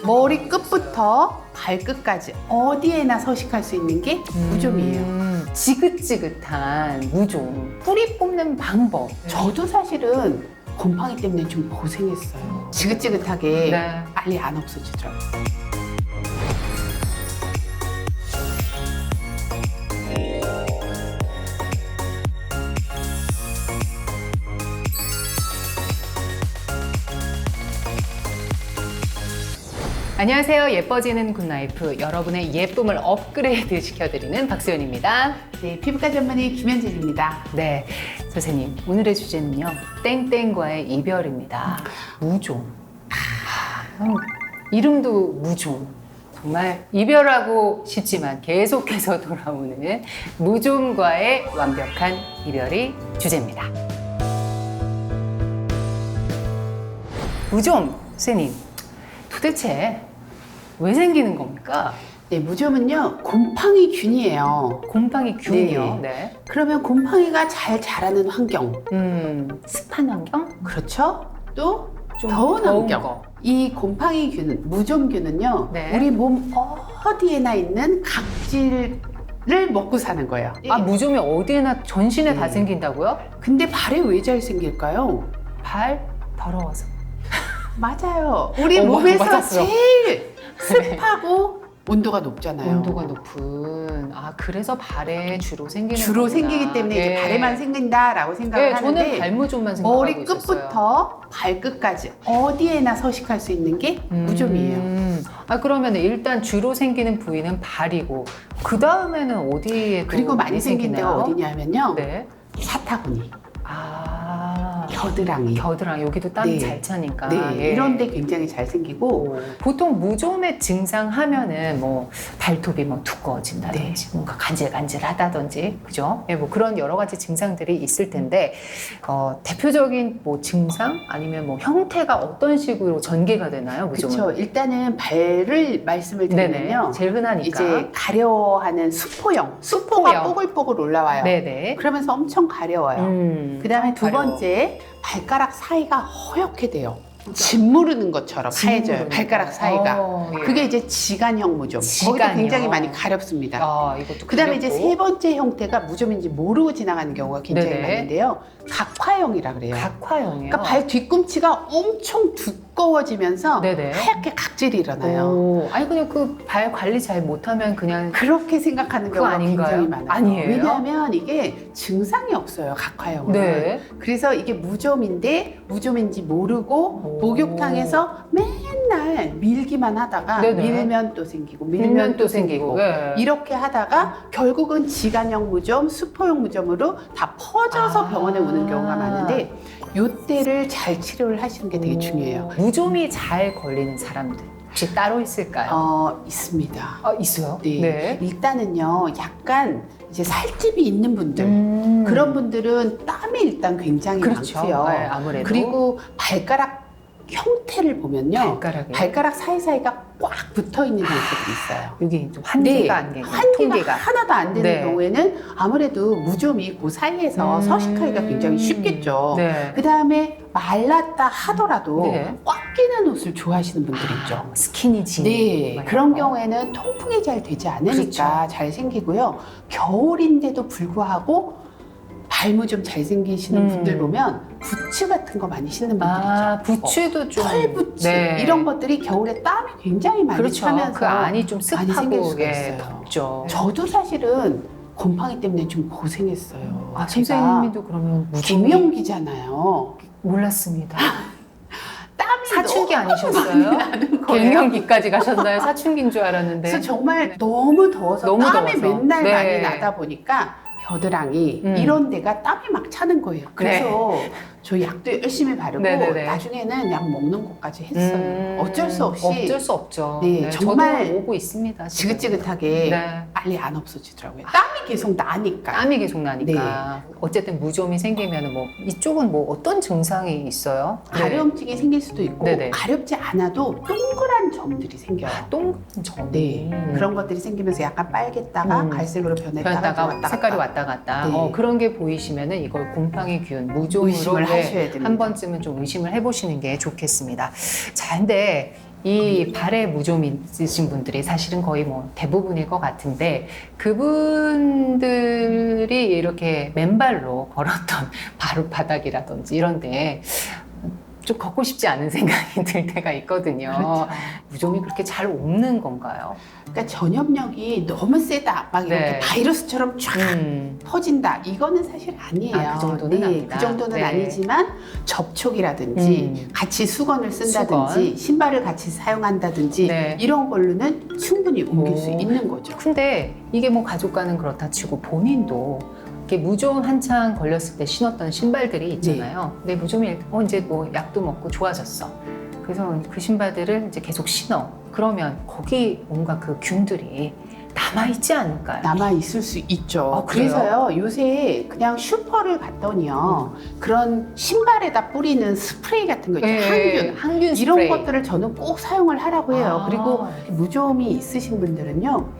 머리 끝부터 발끝까지 어디에나 서식할 수 있는 게 무좀이에요. 지긋지긋한 무좀. 뿌리 뽑는 방법. 저도 사실은 곰팡이 때문에 좀 고생했어요. 지긋지긋하게 네. 빨리 안 없어지더라고요. 안녕하세요. 예뻐지는 굿라이프. 여러분의 예쁨을 업그레이드 시켜드리는 박수연입니다. 네, 피부과 전문의 김현진입니다. 네, 선생님. 오늘의 주제는요. 땡땡과의 이별입니다. 무좀. 이름도 무좀. 정말 이별하고 싶지만 계속해서 돌아오는 무좀과의 완벽한 이별이 주제입니다. 무좀, 선생님. 도대체 왜 생기는 겁니까? 네, 무좀은요, 곰팡이 균이에요. 곰팡이 균이요. 네. 그러면 곰팡이가 잘 자라는 환경, 습한 환경? 그렇죠? 또 좀 더운 환경. 거. 이 곰팡이 균, 무좀균은요, 네. 우리 몸 어디에나 있는 각질을 먹고 사는 거예요. 아, 무좀이 어디에나 전신에 다 네. 생긴다고요? 근데 발에 왜 잘 생길까요? 발 더러워서. 맞아요. 우리 어머, 몸에서 맞았어. 제일 습하고 온도가 높잖아요. 온도가 높은. 아, 그래서 발에 주로 생기는 주로 거구나. 생기기 때문에 이제 예. 발에만 생긴다라고 생각을 예, 하는데 저는 발무좀만 생각하고 머리 있었어요. 끝부터 발끝까지 어디에나 서식할 수 있는 게 무좀이에요. 아, 그러면 일단 주로 생기는 부위는 발이고 그 다음에는 어디에 또 그리고 많이 생긴 데가 생기나요? 어디냐면요. 네. 사타구니, 아, 겨드랑이. 겨드랑이 여기도 땀이 네. 잘 차니까. 네, 예. 이런 데 굉장히 잘 생기고 보통 무좀의 증상 하면은 뭐 발톱이 뭐 두꺼워진다든지 뭔가 간질간질하다든지 그죠? 예, 뭐 그런 여러 가지 증상들이 있을 텐데 대표적인 뭐 증상 아니면 뭐 형태가 어떤 식으로 전개가 되나요? 무좀은? 그렇죠. 일단은 발을 말씀을 드리면요. 네네. 제일 흔하니까. 이제 가려워하는 수포형, 수포가 수포형. 뽀글뽀글 올라와요. 네네. 그러면서 엄청 가려워요. 그 다음에 두 번째, 발가락 사이가 허옇게 돼요. 짓무르는 것처럼 하얘져요. 발가락 사이가. 예. 그게 이제 지간형 무좀. 거기도 지간이요. 굉장히 많이 가렵습니다. 이것도 그 다음에 이제 가렵고. 세 번째 형태가 무좀인지 모르고 지나가는 경우가 굉장히 네네. 많은데요. 각화형이라 그래요. 각화형이요. 그러니까 발 뒤꿈치가 엄청 두꺼워지면서 네네. 하얗게 각질이 일어나요. 오, 아니 그냥 그 발 관리 잘 못하면 그냥 그렇게 생각하는 그거 경우가 아닌가요? 굉장히 많아요. 아니에요? 왜냐하면 이게 증상이 없어요, 각화형은. 네. 그래서 이게 무좀인데 무좀인지 모르고 목욕탕에서 맨날 밀기만 하다가 네네. 밀면 또 생기고 밀면 또 생기고 네. 이렇게 하다가 결국은 지간형 무좀, 수포형 무좀으로 다 퍼져서 병원에 오는 경우가 많은데 요때를 잘 치료를 하시는 게 되게 중요해요. 무좀이 잘 걸리는 사람들 혹시 따로 있을까요? 있습니다. 있어요? 네. 일단은요, 약간 이제 살집이 있는 분들, 그런 분들은 땀이 일단 굉장히 그렇죠. 많고요. 네, 아무래도. 그리고 발가락 형태를 보면요. 발가락에 발가락 사이사이가 꽉 붙어 있는 형태들이 있어요. 여기 좀 한 개가 안 개가 한 개가 통개가 하나도 안 되는 네. 경우에는 아무래도 무좀이 그 사이에서 서식하기가 굉장히 쉽겠죠. 네. 그 다음에 말랐다 하더라도 네. 꽉 끼는 옷을 좋아하시는 분들이 있죠. 스키니진 네, 뭐 그런 이런 거. 경우에는 통풍이 잘 되지 않으니까 그렇죠. 잘 생기고요. 겨울인데도 불구하고 발무좀 잘 생기시는 분들 보면 부츠 같은 거 많이 신는 분들 있죠. 부츠도 좀 털부츠 네. 이런 것들이 겨울에 땀이 굉장히 많이 그렇죠. 차면서 그 안이 좀 많이 생길 습하고 수가 예, 있어요. 덥죠. 저도 사실은 곰팡이 때문에 좀 고생했어요. 제가 선생님도 그러면 무좀이 갱년기잖아요. 몰랐습니다. 땀이 사춘기 너무 아니셨어요? 많이 나는 거예요. 갱년기까지 가셨나요? 사춘기인 줄 알았는데. 그래서 정말 너무 더워서 너무 땀이 더워서. 맨날 네. 많이 나다 보니까 겨드랑이 이런 데가 땀이 막 차는 거예요. 그래서 저 약도 열심히 바르고 네네네. 나중에는 약 먹는 것까지 했어요. 어쩔 수 없이 어쩔 수 없죠. 네, 정말 저도 오고 있습니다. 지금. 지긋지긋하게 네. 빨리 안 없어지더라고요. 땀이 계속 나니까. 땀이 계속 나니까. 어쨌든 무좀이 생기면 뭐 이쪽은 뭐 어떤 증상이 있어요? 가려움증이 생길 수도 있고 네네. 가렵지 않아도 동그란 점들이 생겨요. 동그란 점. 네, 그런 것들이 생기면서 약간 빨갰다가 갈색으로 변했다가 변했다가 왔다 색깔이 갔다. 왔다 갔다. 네. 그런 게 보이시면은 이걸 곰팡이균 무좀으로 의심을 하셔야 됩니다. 한 번쯤은 좀 의심을 해보시는 게 좋겠습니다. 자, 근데 이 발에 무좀 있으신 분들이 사실은 거의 뭐 대부분일 것 같은데 그분들이 이렇게 맨발로 걸었던 바로 바닥이라든지 이런데 좀 걷고 싶지 않은 생각이 들 때가 있거든요. 그렇죠. 무좀이 그렇게 잘 없는 건가요? 그러니까 전염력이 너무 세다. 막 이렇게 네. 바이러스처럼 쫙 퍼진다. 이거는 사실 아니에요. 아, 그 정도는 아니다. 그 정도는 네. 아니지만 접촉이라든지 같이 수건을 쓴다든지 수건. 신발을 같이 사용한다든지 네. 이런 걸로는 충분히 옮길 수 오. 있는 거죠. 근데 이게 뭐 가족과는 그렇다 치고 본인도 이렇게 무좀 한창 걸렸을 때 신었던 신발들이 있잖아요. 근데 무좀이 이제 뭐 약도 먹고 좋아졌어. 그래서 그 신발들을 이제 계속 신어. 그러면 거기 뭔가 그 균들이 남아있지 않을까요? 남아 있을 수 있죠. 아, 그래요? 그래서요 요새 그냥 슈퍼를 갔더니요 그런 신발에다 뿌리는 스프레이 같은 거 있죠. 항균 이런 스프레이. 것들을 저는 꼭 사용을 하라고 해요. 아. 그리고 무좀이 있으신 분들은요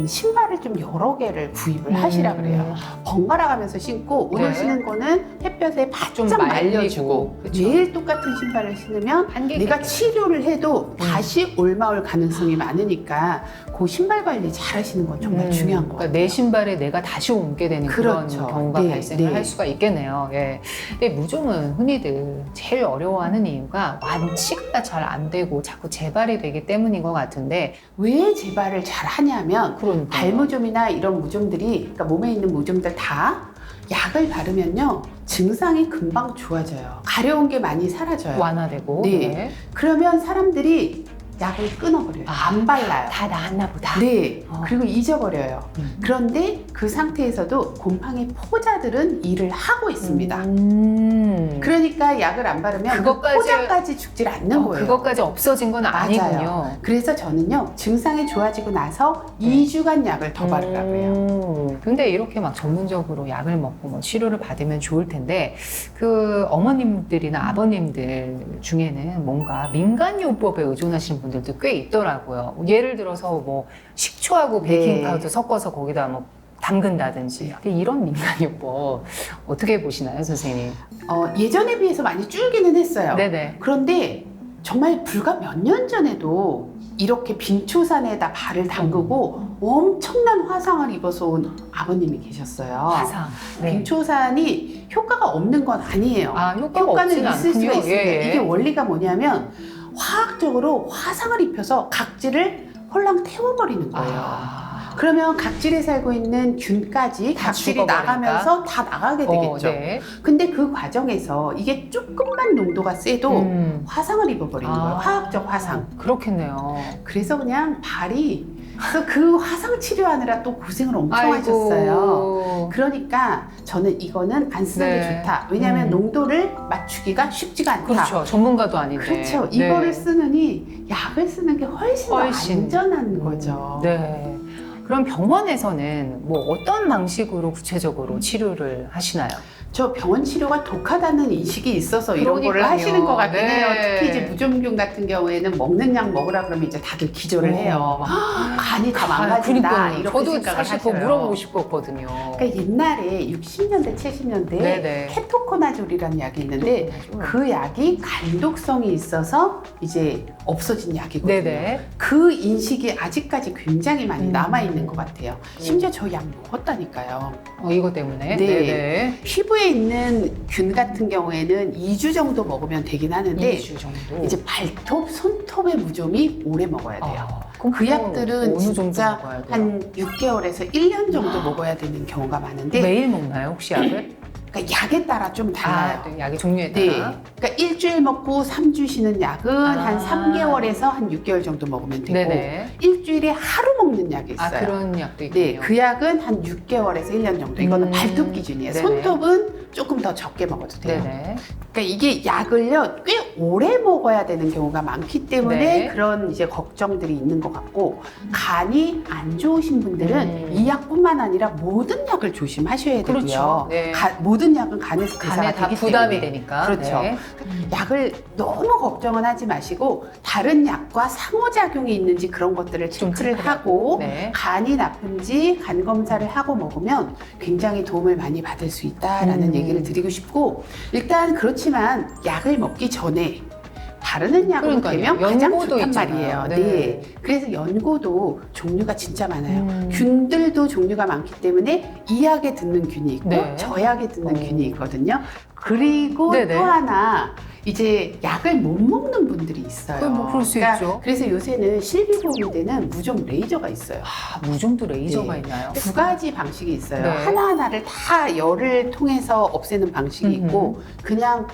신발을 좀 여러 개를 구입을 하시라 그래요. 번갈아 가면서 신고 오늘 네. 신은 거는 햇볕에 좀 바짝 말리고. 말려주고 그쵸. 내일 똑같은 신발을 신으면 한 개 내가 개. 치료를 해도 다시 올마올 가능성이 많으니까 그 신발 관리 잘 하시는 건 정말 중요한 거 같아요. 그러니까 내 신발에 내가 다시 옮게 되는 그렇죠. 그런 경우가 네, 발생을 네. 할 수가 있겠네요. 예. 근데 무좀은 흔히들 제일 어려워하는 이유가 완치가 잘 안 되고 자꾸 재발이 되기 때문인 것 같은데 왜 재발을 잘 하냐면 그런 발무좀이나 이런 무좀들이 그러니까 몸에 있는 무좀들 다 약을 바르면요 증상이 금방 좋아져요. 가려운 게 많이 사라져요. 완화되고 네. 그러면 사람들이 약을 끊어버려요. 아, 안 발라요. 다 나았나 보다. 네. 어. 그리고 잊어버려요. 그런데 그 상태에서도 곰팡이 포자들은 일을 하고 있습니다. 그러니까 약을 안 바르면 그 그것까지- 포자까지 죽질 않는 거예요. 그것까지 없어진 건 아니군요. 맞아요. 그래서 저는요 증상이 좋아지고 나서 2주간 약을 더 바르라고 해요. 근데 이렇게 막 전문적으로 약을 먹고 뭐 치료를 받으면 좋을 텐데 그 어머님들이나 아버님들 중에는 뭔가 민간요법에 의존하시는 분들도 꽤 있더라고요. 예를 들어서 뭐 식초하고 베이킹 파우더 섞어서 거기다 뭐 담근다든지. 근데 이런 민간요법 어떻게 보시나요, 선생님? 예전에 비해서 많이 줄기는 했어요. 네네. 그런데 정말 불과 몇 년 전에도 이렇게 빙초산에다 발을 담그고 엄청난 화상을 입어서 온 아버님이 계셨어요. 화상. 네. 빙초산이 효과가 없는 건 아니에요. 아, 효과가 효과는 없진 있을 수가 않군요. 있습니다. 예, 예. 이게 원리가 뭐냐면 화학적으로 화상을 입혀서 각질을 홀랑 태워버리는 거예요. 아. 그러면 각질에 살고 있는 균까지 다 각질이 죽어버리니까. 나가면서 다 나가게 되겠죠. 네. 근데 그 과정에서 이게 조금만 농도가 세도 화상을 입어버리는 거예요. 아. 화학적 화상. 그렇겠네요. 그래서 그냥 발이 그래서 그 화상 치료하느라 또 고생을 엄청 아이고. 하셨어요. 그러니까 저는 이거는 안 쓰는 네. 게 좋다. 왜냐하면 농도를 맞추기가 쉽지가 않다. 그렇죠. 전문가도 아닌데. 그렇죠. 네. 이거를 쓰느니 약을 쓰는 게 훨씬 더 안전한 거죠. 네. 그럼 병원에서는 뭐 어떤 방식으로 구체적으로 치료를 하시나요? 저 병원 치료가 독하다는 인식이 있어서 이런 거를 그러니까요. 하시는 것 같긴 네. 해요. 특히 이제 무좀균 같은 경우에는 먹는 약 먹으라 그러면 이제 다들 기절을 해요. 간이 다 망가진다. 그러니까요. 이렇게 저도 생각을 사실 그거 하셔요. 물어보고 싶었거든요. 그러니까 옛날에 60년대, 70년대에 네네. 케토코나졸이라는 약이 있는데 그 약이 간독성이 있어서 이제 없어진 약이거든요. 네네. 그 인식이 아직까지 굉장히 많이 남아있는 것 같아요. 심지어 저 약 먹었다니까요. 이거 때문에. 네. 네네. 피부에 있는 균 같은 경우에는 2주 정도 먹으면 되긴 하는데 2주 정도. 이제 발톱, 손톱의 무좀이 오래 먹어야 돼요. 그럼 그 약들은 어느 정도 진짜 먹어야 돼요? 한 6개월에서 1년 정도 먹어야 되는 경우가 많은데 매일 먹나요, 혹시 약을? 그러니까 약에 따라 좀 달라요. 네, 약의 종류에 네. 따라. 그러니까 일주일 먹고 3주 쉬는 약은 한 3개월에서 한 6개월 정도 먹으면 되고 네네. 일주일에 하루 먹는 약이 있어요. 그런 약도 있군요. 네, 그 약은 한 6개월에서 1년 정도. 이거는 발톱 기준이에요. 네네. 손톱은 조금 더 적게 먹어도 돼요. 네네. 그러니까 이게 약을요 꽤 오래 먹어야 되는 경우가 많기 때문에 네. 그런 이제 걱정들이 있는 것 같고 간이 안 좋으신 분들은 이 약뿐만 아니라 모든 약을 조심하셔야 되고요. 그렇죠. 네. 모든 약은 간에서 대사가 간에 다 되기 부담이 때문에. 되니까. 그렇죠. 네. 약을 너무 걱정은 하지 마시고 다른 약과 상호작용이 있는지 그런 것들을 좀 체크를 체크를 하고 네. 간이 나쁜지 간 검사를 하고 먹으면 굉장히 도움을 많이 받을 수 있다라는 얘기를 드리고 싶고 일단 그렇지만 약을 먹기 전에 바르는 약으로 그러니까요. 되면 가장 연고도 좋단 있잖아요. 말이에요. 네. 네. 그래서 연고도 종류가 진짜 많아요. 균들도 종류가 많기 때문에 이 약에 듣는 균이 있고 네. 저 약에 듣는 균이 있거든요. 그리고 네네. 또 하나 이제 약을 못 먹는 분들이 있어요. 뭐 그럴 수 있죠. 그래서 요새는 실비보험대는 무좀 레이저가 있어요. 아, 무좀도 레이저가 네. 있나요? 두 가지 방식이 있어요. 네. 하나하나를 다 열을 통해서 없애는 방식이 있고 그냥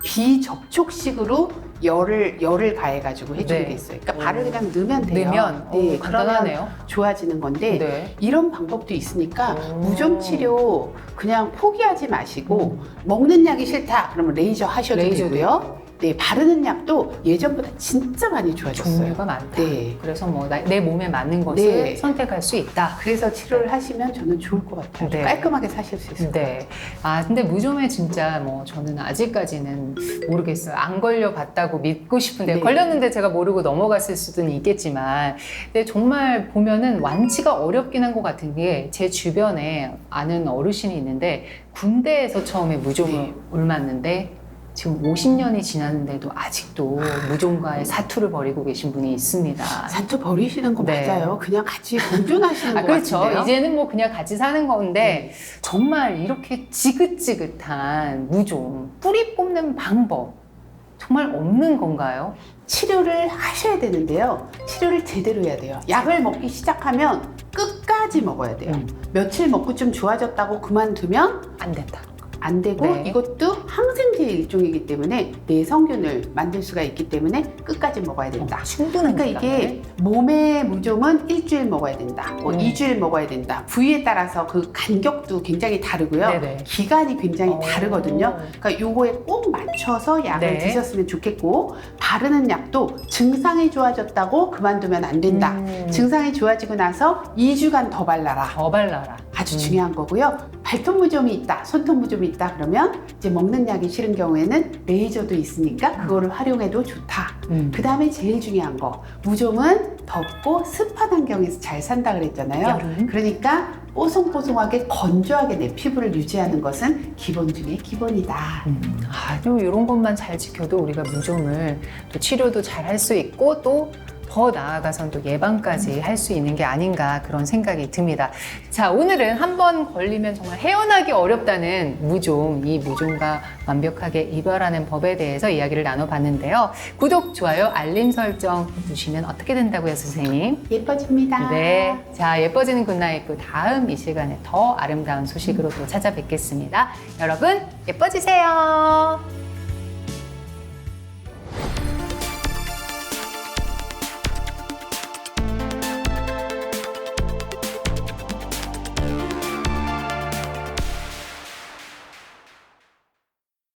비접촉식으로 열을 가해가지고 해주는 네. 게 있어요. 그러니까 발을 그냥 넣으면 돼요. 넣으면 네, 간단하네요. 그러면 좋아지는 건데 네. 이런 방법도 있으니까 오. 무좀 치료 그냥 포기하지 마시고 먹는 약이 싫다 그러면 레이저 하셔도 레이저도 되고요. 네, 바르는 약도 예전보다 진짜 많이 좋아졌어요. 종류가 많다. 네. 그래서 뭐 내 몸에 맞는 것을 네. 선택할 수 있다. 그래서 치료를 하시면 저는 좋을 것 같아요. 네. 깔끔하게 사실 수 있어요. 네. 아, 근데 무좀에 진짜 뭐 저는 아직까지는 모르겠어요. 안 걸려봤다고 믿고 싶은데 네. 걸렸는데 제가 모르고 넘어갔을 수도 있겠지만 근데 정말 보면은 완치가 어렵긴 한 것 같은 게 제 주변에 아는 어르신이 있는데 군대에서 처음에 무좀을 네. 옮았는데 지금 50년이 지났는데도 아직도 무좀과의 사투를 벌이고 계신 분이 있습니다. 사투 버리시는 거 네. 맞아요. 그냥 같이 공존하시는 거 그렇죠. 같은데요. 이제는 뭐 그냥 같이 사는 건데 정말 이렇게 지긋지긋한 무좀 뿌리 뽑는 방법 정말 없는 건가요? 치료를 하셔야 되는데요. 치료를 제대로 해야 돼요. 약을 먹기 시작하면 끝까지 먹어야 돼요. 며칠 먹고 좀 좋아졌다고 그만두면 안 된다. 안 되고 네. 이것도 항생제의 일종이기 때문에 내성균을 만들 수가 있기 때문에 끝까지 먹어야 된다. 충분한 그러니까 시간을. 이게 몸의 무좀은 일주일 먹어야 된다. 뭐 2주일 먹어야 된다. 부위에 따라서 그 간격도 굉장히 다르고요. 네네. 기간이 굉장히 오. 다르거든요. 그러니까 요거에 꼭 맞춰서 약을 네. 드셨으면 좋겠고 바르는 약도 증상이 좋아졌다고 그만두면 안 된다. 증상이 좋아지고 나서 2주간 더 발라라. 더 발라라. 아주 중요한 거고요. 발톱 무좀이 있다, 손톱 무좀이 있다 그러면 이제 먹는 약이 싫은 경우에는 레이저도 있으니까 그거를 활용해도 좋다. 그 다음에 제일 중요한 거 무좀은 덥고 습한 환경에서 잘 산다 그랬잖아요. 여름. 그러니까 뽀송뽀송하게 건조하게 내 피부를 유지하는 것은 기본 중에 기본이다. 아, 또 이런 것만 잘 지켜도 우리가 무좀을 또 치료도 잘 할 수 있고 또 더 나아가선 또 예방까지 할 수 있는 게 아닌가 그런 생각이 듭니다. 자, 오늘은 한 번 걸리면 정말 헤어나기 어렵다는 무좀, 이 무좀과 완벽하게 이별하는 법에 대해서 이야기를 나눠봤는데요. 구독, 좋아요, 알림 설정 해주시면 어떻게 된다고요, 선생님? 예뻐집니다. 네. 자, 예뻐지는 굿나잇 다음 이 시간에 더 아름다운 소식으로 또 찾아뵙겠습니다. 여러분, 예뻐지세요.